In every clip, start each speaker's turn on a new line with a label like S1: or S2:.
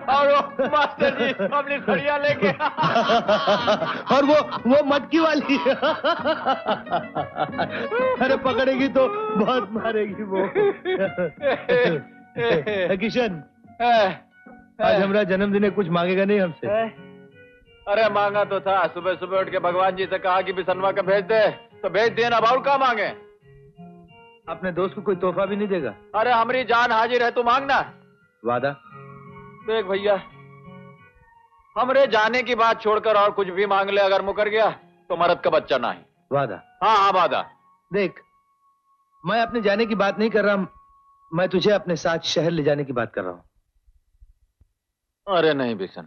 S1: और वो मास्टर जी अपनी खड़िया लेके
S2: और वो मटकी वाली। अरे पकड़ेगी तो बहुत मारेगी वो। किशन, आज हमारा जन्मदिन है, कुछ मांगेगा नहीं हमसे?
S1: अरे मांगा तो था, सुबह सुबह उठ के भगवान जी से कहा कि बिसनवा का भेज दे, तो भेज दिए ना। बाउल कहाँ मांगे?
S2: अपने दोस्त को कोई तोहफा भी नहीं देगा?
S1: अरे हमारी जान हाजिर है, तू मांगना।
S2: वादा?
S1: देख भैया, हमरे जाने की बात छोड़कर और कुछ भी मांग ले, अगर मुकर गया तो मर्द का बच्चा नहीं।
S2: वादा?
S1: हाँ हाँ वादा।
S2: देख, मैं अपने जाने की बात नहीं कर रहा, मैं तुझे अपने साथ शहर ले जाने की बात कर रहा हूं।
S1: अरे नहीं बिशन,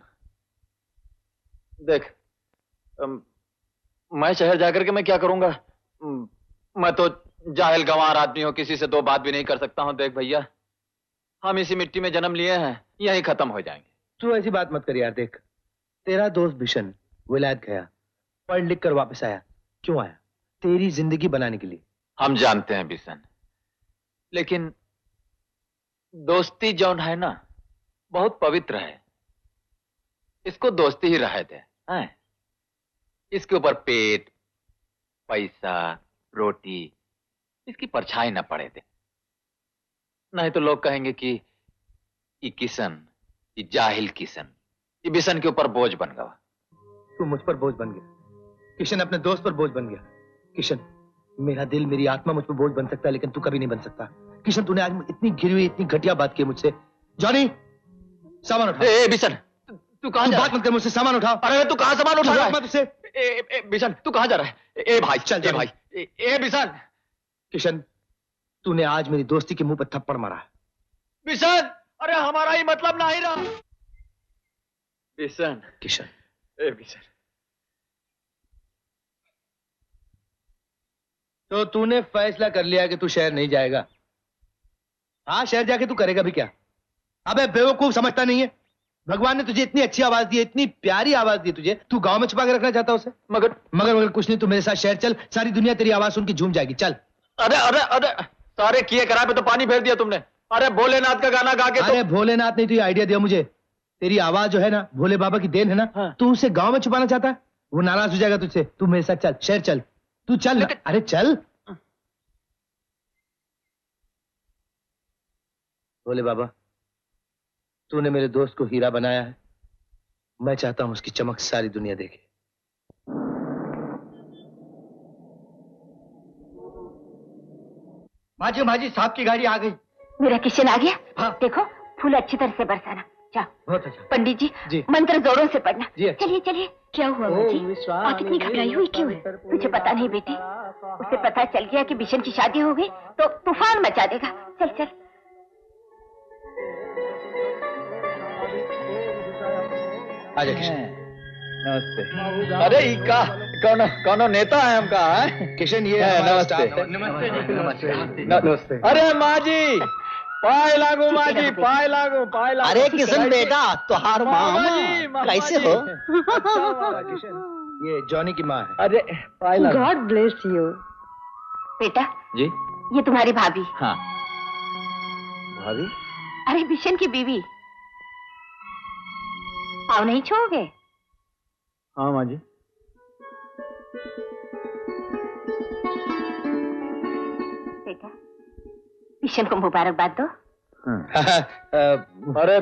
S1: देख मैं शहर जाकर के मैं क्या करूंगा? मैं तो जाहिल गंवार आदमी हूं, किसी से दो बात भी नहीं कर सकता हूं। देख भैया, हम इसी मिट्टी में जन्म लिए हैं, यहीं खत्म हो जाएंगे।
S2: तू ऐसी बात मत कर यार। देख, तेरा दोस्त बिशन विलायत गया, पढ़ लिख कर वापस आया। क्यों आया? तेरी जिंदगी बनाने के लिए।
S1: हम जानते हैं बिशन, लेकिन दोस्ती जौन है ना, बहुत पवित्र है। इसको दोस्ती ही रहे थे। इसके ऊपर पेट, पैसा, रोटी, इसकी परछाई न पड़े थे। नहीं तो लोग कहेंगे कि ये किशन, ये जाहिल किशन, ये बिशन के ऊपर बोझ बन गया।
S2: तू मुझ पर बोझ बन गया। किशन अपने दोस्त पर बोझ बन गया। किशन, मेरा दिल, मेरी आत्मा मुझ पर बोझ बन सकता है, लेकिन तू कभी नहीं बन सकता। किशन, तूने आज इतनी घिरी हुई, इतनी घटिया बात की मुझसे। जॉनी, सामान उठा।
S1: ए बिशन, तू कहां जा रहा है?
S2: बात मत कर मुझसे, सामान उठा।
S1: अरे तू कहां सामान उठा रहा है?
S2: मत उसे।
S1: बिशन, तू कहां जा रहा है? ए भाई
S2: चल
S1: ए भाई, ए बिशन।
S2: किशन, तूने आज मेरी दोस्ती के मुंह पर थप्पड़ मारा है।
S1: बिशन, अरे हमारा ही मतलब नहीं रहा। बिशन,
S2: किशन,
S1: ए बिशन।
S2: तो तूने फैसला कर लिया कि तू शहर नहीं जाएगा? हाँ, शहर जाके तू करेगा भी क्या? अबे बेवकूफ, समझता नहीं है? भगवान ने तुझे इतनी अच्छी आवाज दी, इतनी प्यारी आवाज दी तुझे, तू गांव में छुपा के रखना चाहता उसे?
S1: मगर
S2: मगर कुछ नहीं, तू मेरे साथ शहर चल, सारी दुनिया तेरी आवाज सुन के झूम जाएगी। चल।
S1: अरे अरे अरे, सारे किए कराए पे तो पानी फेर दिया तुमने। अरे भोलेनाथ का गाना गा के
S2: अरे भोलेनाथ नहीं, तू आइडिया दिया मुझे। तेरी आवाज जो है ना, भोले बाबा की देन है ना।
S1: हाँ।
S2: तू उसे गांव में छुपाना चाहता है, वो नाराज हो जाएगा तुझसे। तू मेरे साथ चल, शहर चल, तू चल।
S1: लेकिन...
S2: अरे चल। भोले बाबा, तूने मेरे दोस्त को हीरा बनाया है, मैं चाहता हूं उसकी चमक सारी दुनिया देखे।
S3: माजी माजी, साहब की गाड़ी आ गई।
S4: मेरा किशन आ गया।
S2: हाँ।
S4: देखो, फूल अच्छी तरह से बरसाना। जाओ।
S2: बहुत अच्छा।
S4: पंडित
S2: जी।
S4: जी, मंत्र जोरों से पढ़ना।
S2: जी।
S4: चलिए चलिए। क्या हुआ माजी? आप इतनी घबराई हुई क्यों है? तुझे पता नहीं बेटी, उसे पता चल गया कि बिशन की शादी हो गई तो तूफान मचा देगा। चल चल।
S2: आजा किशन।
S1: नमस्ते। अरे इका कौनो नेता है हमका है?
S2: किशन, ये
S1: नमस्ते।
S2: नमस्ते।
S1: अरे माजी, पाए लागू माजी, पाए लागू, पाए लागू।
S3: अरे किशन बेटा, तुहार मामा कैसे हो?
S2: किशन, ये जॉनी की माँ है।
S1: अरे पाए लागू।
S4: God bless you. बेटा
S1: जी,
S4: ये तुम्हारी भाभी।
S1: हाँ भाभी।
S4: अरे बिशन की बीवी। पाँव नहीं छोड़ोगे?
S1: हाँ माँ जी।
S4: बेटा, बिशन को मुबारकबाद दो।
S1: अरे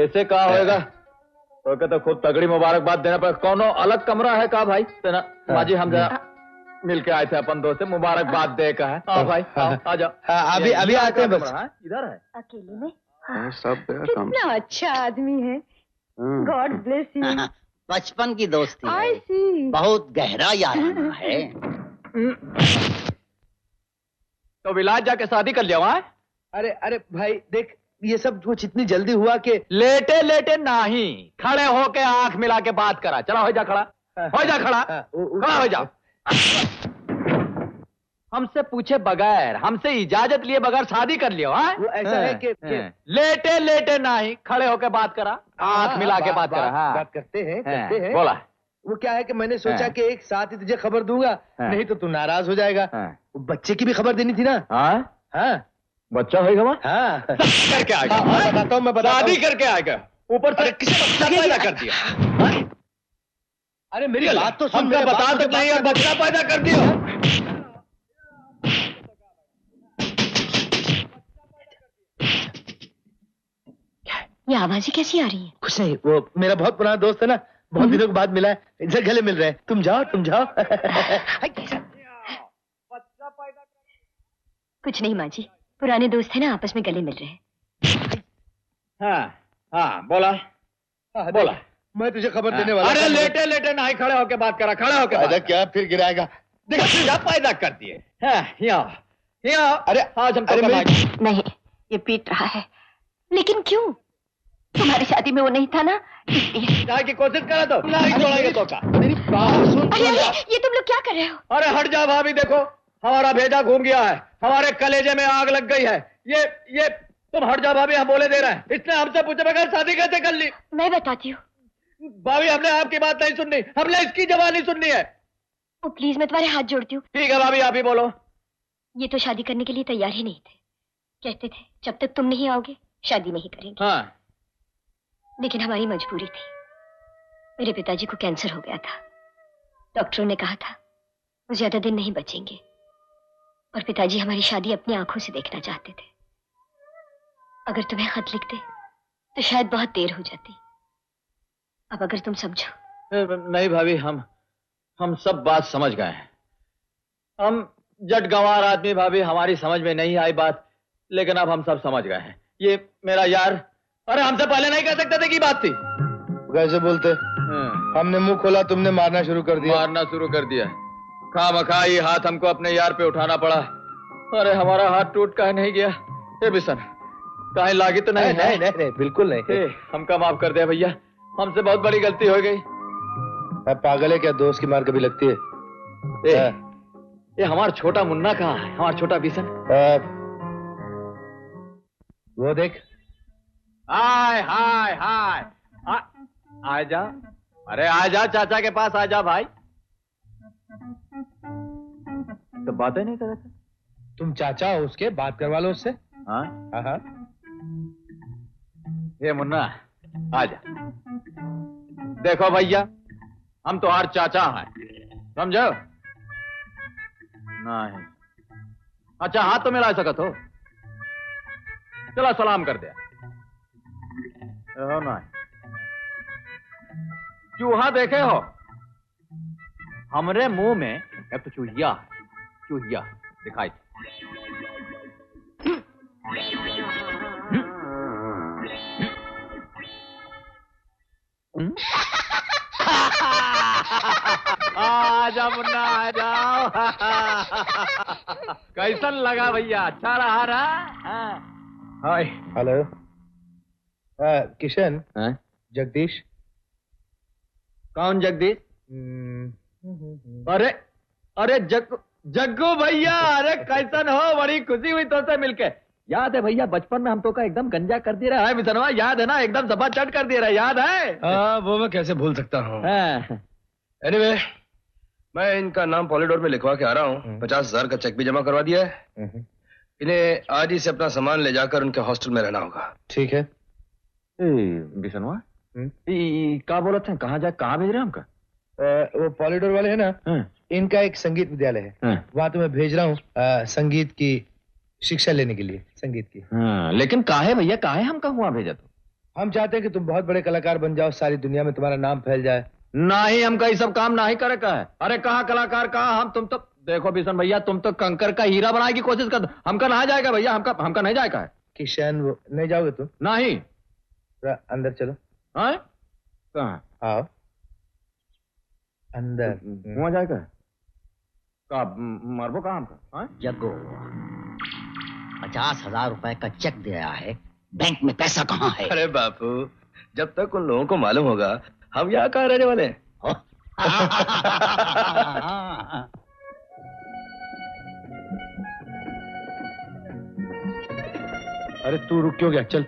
S1: ऐसे कहा होएगा तो क्या, तो खुद तगड़ी मुबारकबाद देना पड़ेगा। कौनो अलग कमरा है का भाई? माँ जी, हम जरा मिलके आए थे अपन दोस्त से, मुबारकबाद दे का है। हाँ भाई, आ जाओ।
S2: अभी अभी आते हैं बस।
S1: इधर है
S4: अकेले में?
S5: सब
S4: कितना अच्छा आदमी है। God bless you.
S3: बचपन की दोस्ती
S4: आई
S3: है,
S4: सी।
S3: बहुत गहरा याराना है।
S1: तो विलायत जाके शादी कर लिया वहाँ?
S2: अरे अरे भाई देख, ये सब कुछ इतनी जल्दी हुआ कि
S1: लेटे लेटे नहीं, खड़े होके आंख मिला के बात करा। चला हो जा खड़ा, हो जा खड़ा, खड़ा हो जा। हमसे पूछे बगैर, हमसे इजाजत लिए बगैर शादी कर लियो?
S2: वो ऐसा है कि
S1: लेटे लेटे नहीं, खड़े होके बात करा, आंख मिला के बात करा। हाँ,
S2: बात करते हैं।
S1: बोला।
S2: वो क्या है कि मैंने सोचा
S1: हाँ।
S2: कि एक साथ ही तुझे खबर दूंगा,
S1: हाँ।
S2: नहीं तो तू नाराज हो जाएगा।
S1: हाँ।
S2: वो बच्चे की भी खबर देनी थी ना।
S1: हाँ?
S2: हाँ,
S1: बच्चा होगा वहाँ?
S2: हाँ
S1: करके आएगा।
S2: मैं बताता हूँ, मैं बताता
S1: शादी
S2: हूँ।
S1: करके आएगा, ऊपर से किसी बच्चा पैदा कर दिया।
S2: अरे मेरी बात तो सुन।
S1: हमका
S2: मेरी
S1: बता
S2: बात तो
S1: सकते नहीं और बच्चा पैदा कर दिया।
S4: ये आवाजें कैसी आ रही हैं?
S2: कुछ नहीं, वो मेरा बहुत पुराना दोस्त है ना, बहुत दिनों के बाद मिला है, इधर गले मिल रहे हैं। तुम जाओ तुम जाओ।
S4: कुछ नहीं माँ जी, पुराने दोस्त है ना, आपस में गले मिल रहे हैं।
S1: हाँ हाँ, बोला बोला।
S2: मैं तुझे खबर देने वाला
S1: अरे
S2: था।
S1: लेटे लेटे नहीं, खड़े होके बात करा, खड़े होके बात
S2: अरे
S1: करा।
S2: क्या फिर गिराएगा?
S1: देखा पैदा कर दिए। हाँ, यहाँ
S2: अरे
S1: आज हम
S2: अरे
S4: नहीं, ये पीट रहा है। लेकिन क्यों? तुम्हारी शादी में वो नहीं था ना, इसलिए।
S1: जाए की कोशिश करा तो नहीं छोड़ेंगे तो का।
S2: मेरी बात सुन।
S4: अरे ये तुम लोग क्या कर रहे हो?
S1: अरे हट जा भाभी, देखो हमारा भेजा घूम गया है, हमारे कलेजे में आग लग गई है। ये तुम हट जा भाभी, हम बोले दे रहे हैं। इसने हमसे पूछे बगैर शादी कैसे कर ली?
S4: मैं बताती हूँ।
S1: भाभी हमने आपकी बात नहीं सुननी, हमने इसकी जवानी सुननी है।
S4: ओ प्लीज, मैं तुम्हारे हाथ जोड़ती हूँ।
S1: ठीक है भाभी, आप ही बोलो।
S4: ये तो शादी करने के लिए तैयार ही नहीं थे, कहते थे जब तक तुम नहीं आओगे शादी नहीं करेंगे।
S1: हाँ,
S4: लेकिन हमारी मजबूरी थी। मेरे पिताजी को कैंसर हो गया था, डॉक्टरों ने कहा था वो ज्यादा दिन नहीं बचेंगे, और पिताजी हमारी शादी अपनी आंखों से देखना चाहते थे। अगर तुम्हें खत लिखते तो शायद बहुत देर हो जाती। अब अगर तुम समझो।
S1: नहीं भाभी, हम सब बात समझ गए हैं। हम जट गंवार आदमी भाभी, हमारी समझ में नहीं आई बात, लेकिन अब हम सब समझ गए हैं। ये मेरा यार, अरे हमसे पहले नहीं कह सकते थे कि बात थी।
S2: कैसे बोलते? हमने मुंह खोला, तुमने मारना शुरू कर दिया।
S1: मारना शुरू कर दिया। खामखा ये हाथ हमको अपने यार पे उठाना पड़ा। अरे हमारा हाथ टूट काहे नहीं गया? ए बिशन, काहे लागी तो नहीं?
S2: नहीं, बिल्कुल नहीं।
S1: हमका माफ कर दे भैया, हमसे बहुत बड़ी गलती हो गई।
S2: अब पागल है क्या? दोस्त की मार कभी लगती है?
S1: ये हमारा छोटा मुन्ना कहाँ है? हमारा छोटा बिशन।
S2: वो देख।
S1: हाय हाय हाय, आ जा। अरे आ जा, चाचा के पास आ जा भाई। तो बातें नहीं कर रहे थे?
S2: तुम चाचा हो उसके, बात करवा लो उससे।
S1: हाँ
S2: हाँ।
S1: ये मुन्ना आ जा। देखो भैया, हम तो हर चाचा हैं, समझो? नहीं। अच्छा हाथ तो मिला सकत हो? चलो सलाम कर दे। नहीं, चूहा देखे हो? हमरे मुंह में एक तो चूहिया है, चूहिया दिखाई दे। आजा मुन्ना आ जाओ। कैसन लगा भैया? अच्छा रहा? हाय।
S2: हेलो किशन। जगदीश।
S1: कौन जगदीश? अरे जग्गू भैया, अरे कैसन हो? बड़ी खुशी हुई तो से मिलके। याद है भैया, बचपन में हम तो का एकदम गंजा कर दिया रहा है मिसनवा, याद है ना? एकदम जबा चट कर दिया रहा, याद है?
S2: वो मैं कैसे भूल सकता हूँ।
S5: एनीवे, मैं इनका नाम पॉलिडोर में लिखवा के आ रहा हूँ। 50,000 का चेक भी जमा करवा दिया है। इन्हें आज ही से अपना सामान ले जाकर उनके हॉस्टल में रहना होगा।
S2: ठीक है।
S1: बिसनवा क्या बोला था? कहाँ भेज रहे हैं हमका?
S2: वो पॉलिडोर वाले है ना, इनका एक संगीत विद्यालय है, वहाँ तुम्हें भेज रहा हूँ संगीत की शिक्षा लेने के लिए, संगीत की।
S1: लेकिन काहे भैया, काहे हमका हुआ भेजा? तो
S2: हम चाहते हैं कि तुम बहुत बड़े कलाकार बन जाओ, सारी दुनिया में तुम्हारा नाम फैल जाए।
S1: नहीं, हमका ये सब काम नहीं करे का है। अरे कहाँ कलाकार, कहाँ हम? तुम तो देखो बिशन भैया, तुम तो कंकर का हीरा बनाने की कोशिश कर। हमका नहीं जाएगा भैया, हमका नहीं जाएगा है।
S2: किशन, वो नहीं जाओगे तुम?
S1: नहीं।
S2: अंदर चलो।
S1: कहाँ?
S2: आओ अंदर।
S1: वहाँ जाएगा? मारबो कहाँ हमका?
S3: जग्गो, 50,000 रुपए का चेक दिया है, बैंक में पैसा कहाँ है?
S5: अरे बापू, जब तक उन लोगों को मालूम होगा हम यहाँ कहाँ रहने वाले हैं।
S2: अरे तू रुक क्यों गया? चल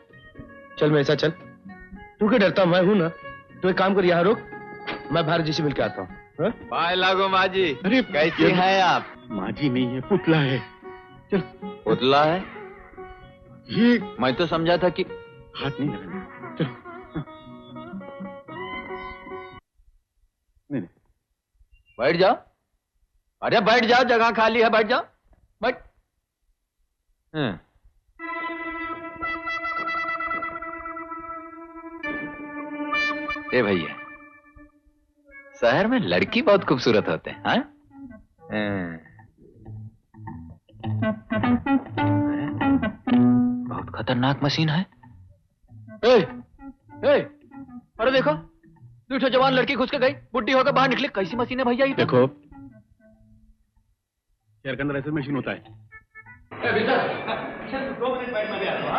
S2: चल मेरे साथ चल। तू क्यों डरता? मैं हूं ना। तू एक काम कर, यहाँ रुक, मैं भारत जी से मिलकर आता हूँ।
S1: बाय लागो माँ जी।
S2: अरे
S1: कैसी है आप?
S2: माँ जी नहीं है, पुतला है। चल।
S1: पुतला है?
S6: ये
S1: मैं तो समझा था कि
S6: हाथ नहीं लगाना। चलो। नहीं नहीं,
S1: बैठ जाओ। अरे बैठ जाओ, जगह खाली है, बैठ जाओ, बैठ। ए भैया, शहर में लड़की बहुत खूबसूरत होते हैं, हाँ? बहुत खतरनाक मशीन है। ए, ए, अरे देखो, दूठो जवान लड़की घुस के गई, बुढ़ी होकर बाहर निकले। कैसी मशीन है भैया ये?
S6: देखो, शहर के अंदर ऐसे मशीन होता है। 2 मिनट बैठ, मैं आता हूं।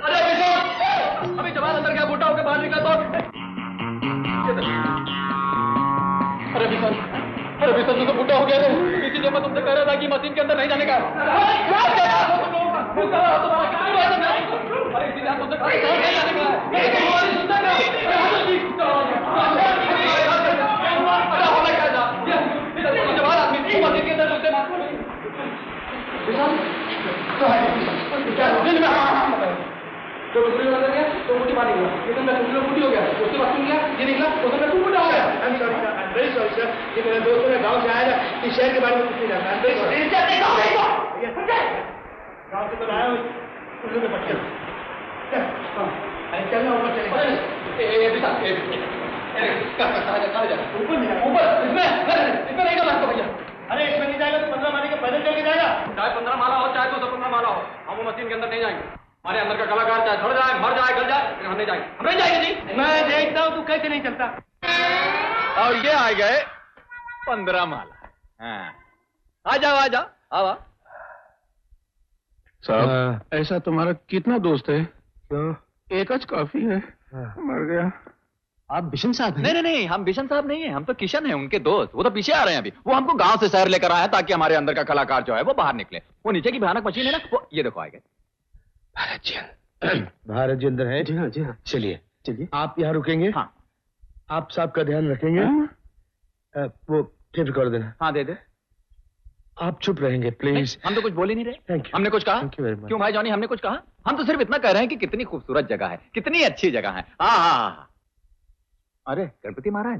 S1: अरे अभी जवान अंदर गया, बूढ़ा होकर बाहर निकला तो अरे विशाल तू तो बूढ़ा हो गया रे। इसीलिए मैं तुमसे कह रहा था कि मशीन के अंदर नहीं जाने का। अरे इसीलिए हम तुमसे नहीं जाने का। जवान आदमी मशीन के अंदर घुसते तो बुढ़ी हो गया, तो बुढ़ी मार गया, ये तो मैं बुढ़ी हो गया, उसके बाद सुन गया, ये निकला, उसके बाद तू बुढ़ा हो गया। I'm very sorry sir, ये मेरे दोस्तों ने गांव से आया था, इस शहर के बारे में कुछ नहीं जानता। I'm very sorry। गांव से तो आया हूँ, उन लोगों के बच्चे। अरे चलना ऊपर चलेगा। ये भी साथ, ऊपर, इसमें नहीं करना भैया। अरे इसमें नहीं जाएगा तो 15 माले के पैदल चल के जाएगा। चाहे 15 माला हो, चाहे 215 माला हो, हम वो मशीन के अंदर नहीं जाएंगे। हमारे अंदर का कलाकार चाहे सड़ जाए, मर जाए, गल जाए, हम नहीं जाएंगे। हम नहीं जाएंगे जी। मैं देखता हूँ तू कैसे नहीं चलता। और ये आ गए 15 माला। हाँ, आ जाओ, आ जाओ, आओ।
S6: साहब, ऐसा तुम्हारा कितना दोस्त है? एक आज काफी है। मर गया।
S2: आप बिशन साहब हैं?
S1: नहीं नहीं नहीं, हम बिशन साहब नहीं है, हम तो किशन है, उनके दोस्त। वो तो पीछे आ रहे हैं अभी। वो हमको गांव से शहर लेकर आए हैं ताकि हमारे अंदर का कलाकार जो है वो बाहर निकले। वो नीचे की भयानक मशीन है ना, वो ये देखो आ गए।
S2: भारत जी अंदर है?
S6: जी हाँ, जी हाँ।
S2: चलिए
S6: चलिए।
S2: आप यहाँ रुकेंगे?
S1: हाँ।
S2: आप साहब का ध्यान रखेंगे? वो टेप कर देना।
S1: हाँ दे दे।
S2: आप चुप रहेंगे प्लीज।
S1: हम तो कुछ बोल ही नहीं रहे।
S2: Thank you.
S1: हमने कुछ कहा?
S2: Thank you very much.
S1: क्यों भाई जॉनी, हमने कुछ कहा? हम तो सिर्फ इतना कह रहे हैं कि कितनी खूबसूरत जगह है, कितनी अच्छी जगह है। हाँ हाँ हाँ। अरे गणपति महाराज,